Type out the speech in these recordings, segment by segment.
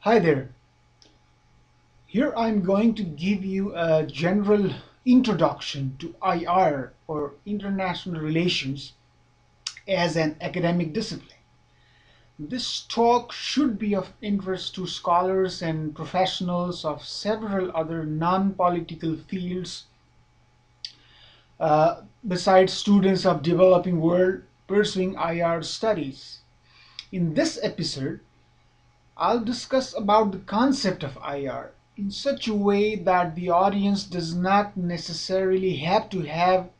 Hi there. Here I'm going to give you a general introduction to IR or international relations as an academic discipline. This talk should be of interest to scholars and professionals of several other non-political fields besides students of developing world pursuing IR studies. In this episode, I'll discuss about the concept of IR in such a way that the audience does not necessarily have to have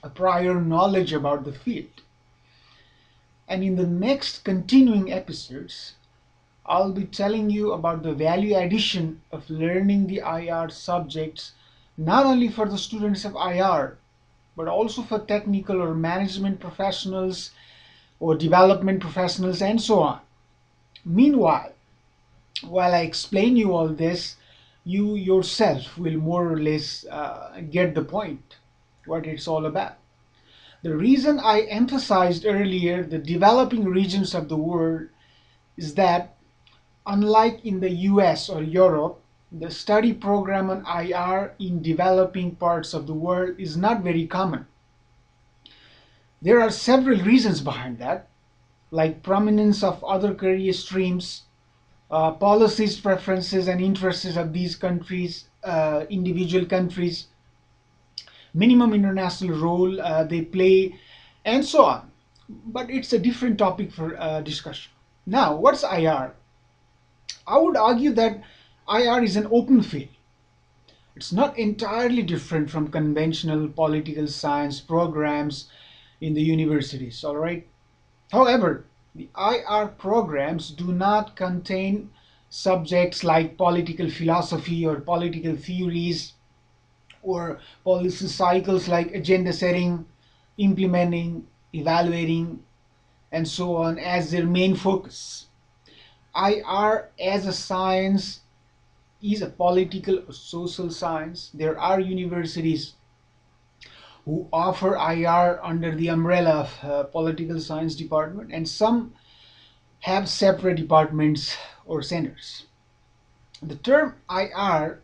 a prior knowledge about the field. And in the next continuing episodes, I'll be telling you about the value addition of learning the IR subjects not only for the students of IR but also for technical or management professionals or development professionals and so on. Meanwhile, while I explain you all this, you yourself will more or less get the point, what it's all about. The reason I emphasized earlier the developing regions of the world is that, unlike in the US or Europe, the study program on IR in developing parts of the world is not very common. There are several reasons behind that, like prominence of other career streams, policies, preferences, and interests of these countries, individual countries, minimum international role they play, and so on. But it's a different topic for discussion. Now, what's IR? I would argue that IR is an open field. It's not entirely different from conventional political science programs in the universities, all right? However, the IR programs do not contain subjects like political philosophy or political theories or policy cycles like agenda setting, implementing, evaluating, and so on as their main focus. IR as a science is a political or social science. There are universities who offer IR under the umbrella of political science department, and some have separate departments or centers. The term IR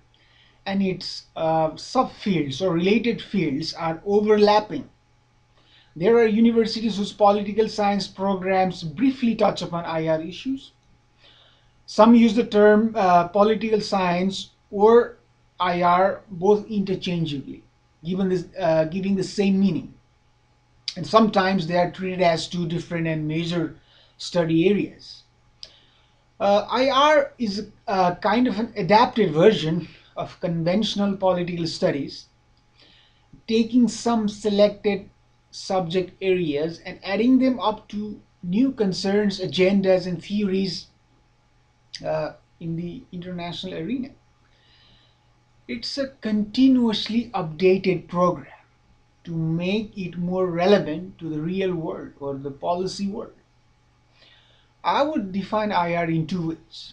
and its subfields or related fields are overlapping. There are universities whose political science programs briefly touch upon IR issues. Some use the term political science or IR both interchangeably, giving the same meaning. And sometimes they are treated as two different and major study areas. IR is a kind of an adapted version of conventional political studies, taking some selected subject areas and adding them up to new concerns, agendas, and theories in the international arena. It's a continuously updated program to make it more relevant to the real world or the policy world. I would define IR in two ways.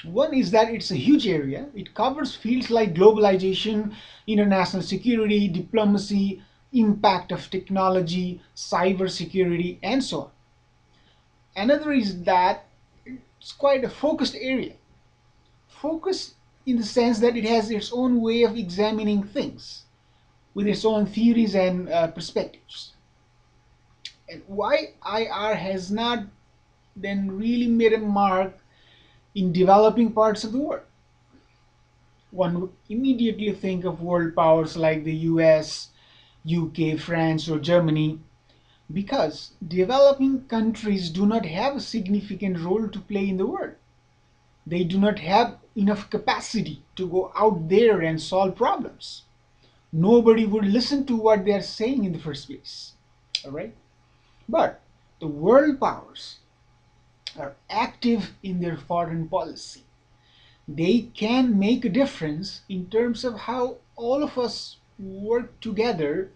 One is that it's a huge area. It covers fields like globalization, international security, diplomacy, impact of technology, cyber security, and so on. Another is that it's quite a focused area. Focus in the sense that it has its own way of examining things with its own theories and perspectives. And why IR has not then really made a mark in developing parts of the world? One would immediately think of world powers like the US, UK, France, or Germany, because developing countries do not have a significant role to play in the world. They do not have enough capacity to go out there and solve problems. Nobody would listen to what they are saying in the first place. All right? But the world powers are active in their foreign policy. They can make a difference in terms of how all of us work together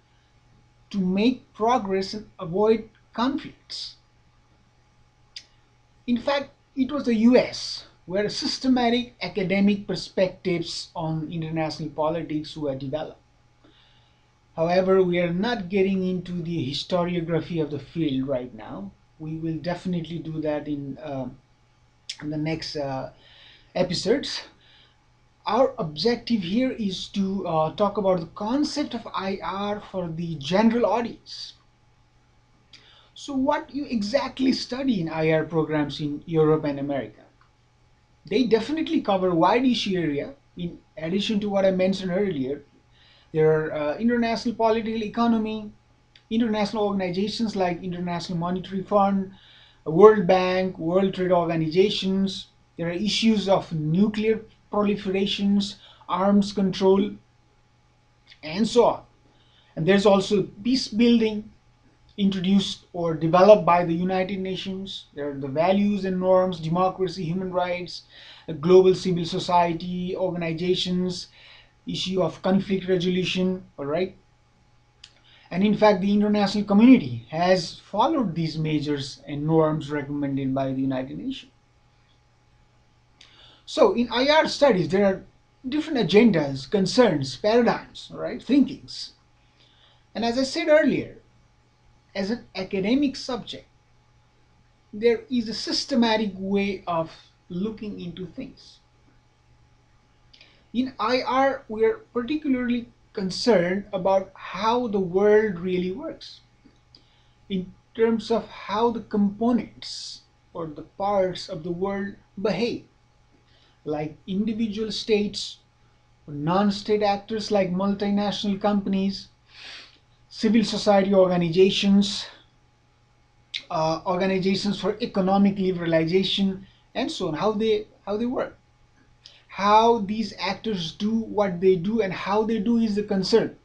to make progress and avoid conflicts. In fact, it was the US where systematic academic perspectives on international politics were developed. However, we are not getting into the historiography of the field right now. We will definitely do that in in the next episodes. Our objective here is to talk about the concept of IR for the general audience. So, what you exactly study in IR programs in Europe and America? They definitely cover a wide issue area. In addition to what I mentioned earlier, there are international political economy, international organizations like International Monetary Fund, World Bank, World Trade Organizations. There are issues of nuclear proliferations, arms control, and so on. And there's also peace building introduced or developed by the United Nations. There are the values and norms, democracy, human rights, global civil society organizations, issue of conflict resolution, all right? And in fact, the international community has followed these measures and norms recommended by the United Nations. So in IR studies, there are different agendas, concerns, paradigms, all right, thinkings. And as I said earlier, as an academic subject, there is a systematic way of looking into things. In IR, we are particularly concerned about how the world really works in terms of how the components or the parts of the world behave, like individual states, non-state actors like multinational companies, civil society organizations, organizations for economic liberalization, and so on. How they work, how these actors do what they do, and how they do is the concern.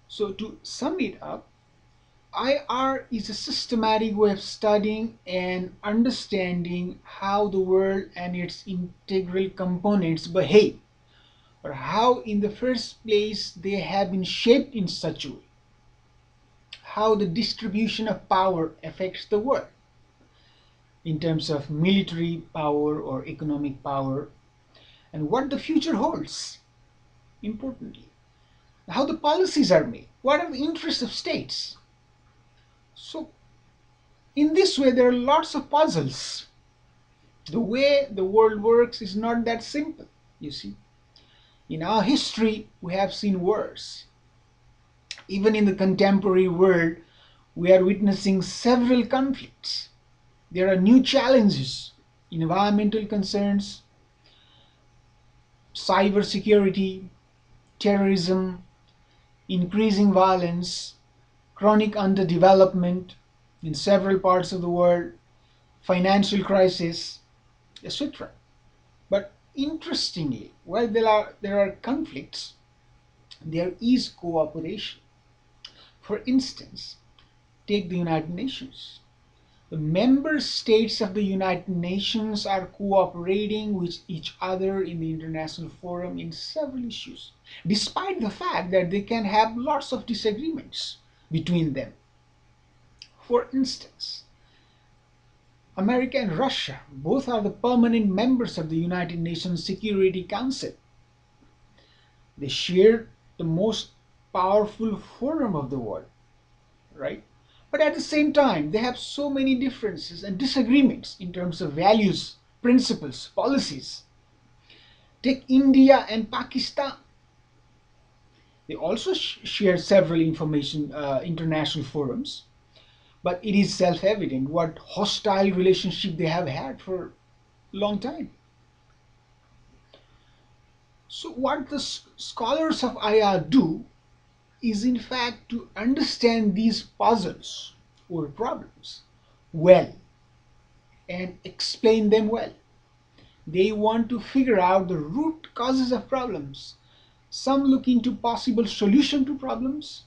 So to sum it up, IR is a systematic way of studying and understanding how the world and its integral components behave, or how in the first place they have been shaped in such a way, how the distribution of power affects the world in terms of military power or economic power, and what the future holds, importantly, how the policies are made, what are the interests of states. So, in this way, there are lots of puzzles. The way the world works is not that simple, you see. In our history, we have seen wars. Even in the contemporary world, we are witnessing several conflicts. There are new challenges, environmental concerns, cyber security, terrorism, increasing violence, chronic underdevelopment in several parts of the world, financial crisis, etc. But interestingly, while there are conflicts, there is cooperation. For instance, take the United Nations. The member states of the United Nations are cooperating with each other in the international forum in several issues, despite the fact that they can have lots of disagreements between them. For instance, America and Russia both are the permanent members of the United Nations Security Council. They share the most powerful forum of the world, right? But at the same time, they have so many differences and disagreements in terms of values, principles, policies. Take India and Pakistan. They also share several information international forums, but it is self-evident what hostile relationship they have had for a long time. So what the scholars of IR do is in fact to understand these puzzles or problems well and explain them well. They want to figure out the root causes of problems. Some look into possible solution to problems.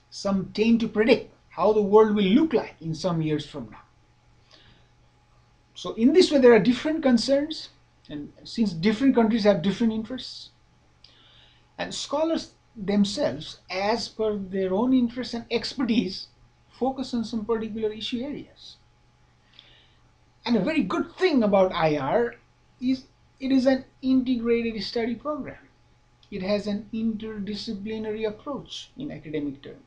Some tend to predict how the world will look like in some years from now. So in this way there are different concerns, and since different countries have different interests, and scholars themselves, as per their own interests and expertise, focus on some particular issue areas. And a very good thing about IR is it is an integrated study program. It has an interdisciplinary approach in academic terms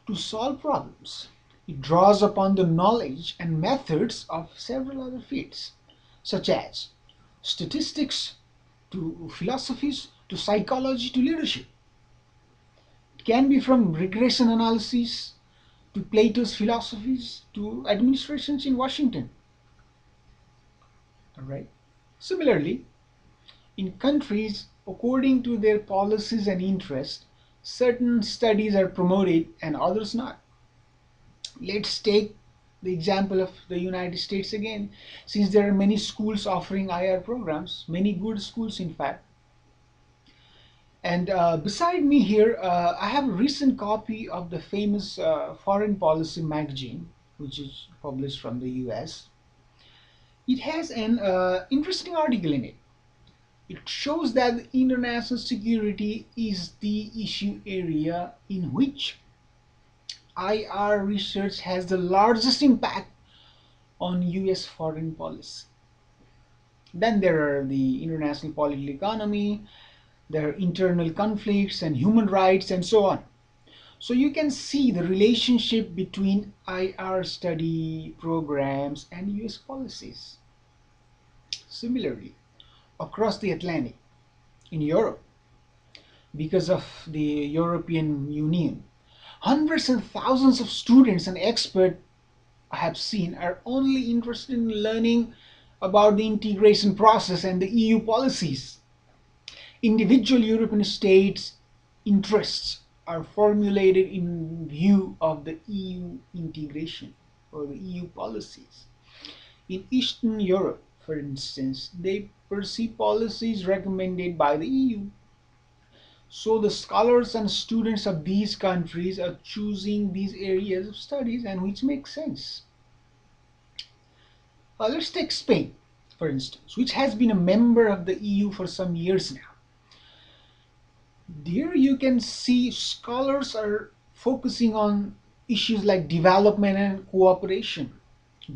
to solve problems It draws upon the knowledge and methods of several other fields, such as statistics to philosophies to psychology to leadership. It can be from regression analysis to Plato's philosophies to administrations in Washington. All right. Similarly, in countries, according to their policies and interests, certain studies are promoted and others not. Let's take the example of the United States again, since there are many schools offering IR programs, many good schools in fact. And beside me here, I have a recent copy of the famous Foreign Policy magazine, which is published from the US. It has an interesting article in it. It shows that international security is the issue area in which IR research has the largest impact on US foreign policy. Then there are the international political economy, there are internal conflicts and human rights and so on. So you can see the relationship between IR study programs and US policies. Similarly, across the Atlantic, in Europe, because of the European Union, hundreds and thousands of students and experts I have seen are only interested in learning about the integration process and the EU policies. Individual European states' interests are formulated in view of the EU integration or the EU policies. In Eastern Europe, for instance, they perceive policies recommended by the EU. So the scholars and students of these countries are choosing these areas of studies and which makes sense. Let's take Spain, for instance, which has been a member of the EU for some years now. There you can see scholars are focusing on issues like development and cooperation,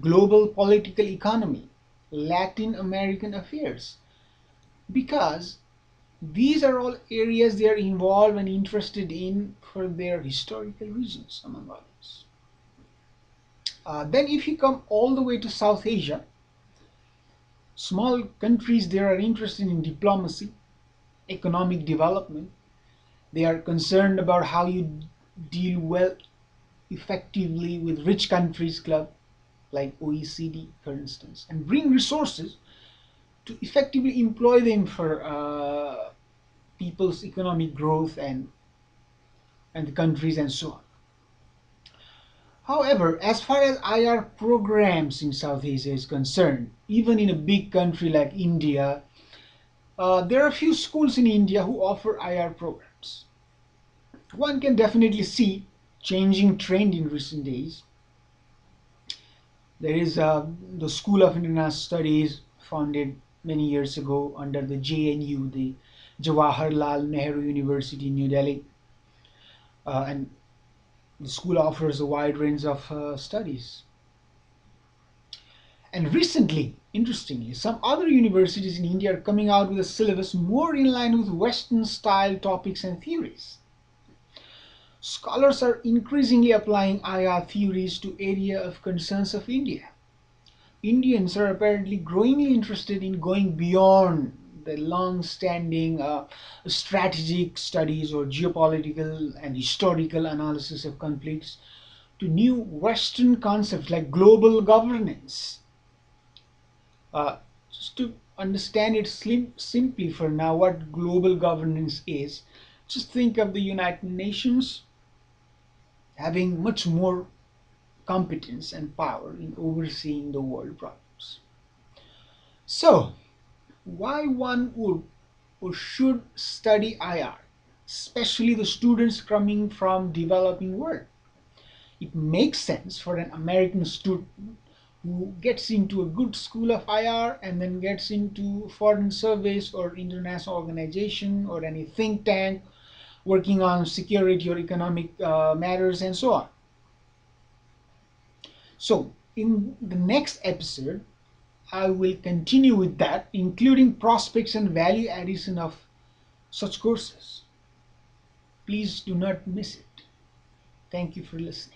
global political economy, Latin American affairs, because these are all areas they are involved and interested in for their historical reasons, among others. Then if you come all the way to South Asia, small countries there are interested in diplomacy, economic development. They are concerned about how you deal well effectively with rich countries club like OECD, for instance, and bring resources to effectively employ them for people's economic growth and the countries and so on. However, as far as IR programs in South Asia is concerned, even in a big country like India, there are few schools in India who offer IR programs. One can definitely see changing trend in recent days. There is the School of International Studies founded many years ago under the JNU, the Jawaharlal Nehru University in New Delhi, and the school offers a wide range of studies. And recently, interestingly, some other universities in India are coming out with a syllabus more in line with Western style topics and theories. Scholars are increasingly applying IR theories to area of concerns of India. Indians are apparently growingly interested in going beyond the long-standing strategic studies or geopolitical and historical analysis of conflicts to new Western concepts like global governance. Just to understand it simply for now, what global governance is, just think of the United Nations having much more competence and power in overseeing the world problems. So, why one would or should study IR, especially the students coming from developing world? It makes sense for an American student who gets into a good school of IR and then gets into foreign service or international organization or any think tank working on security or economic matters and so on. So in the next episode, I will continue with that, including prospects and value addition of such courses. Please do not miss it. Thank you for listening.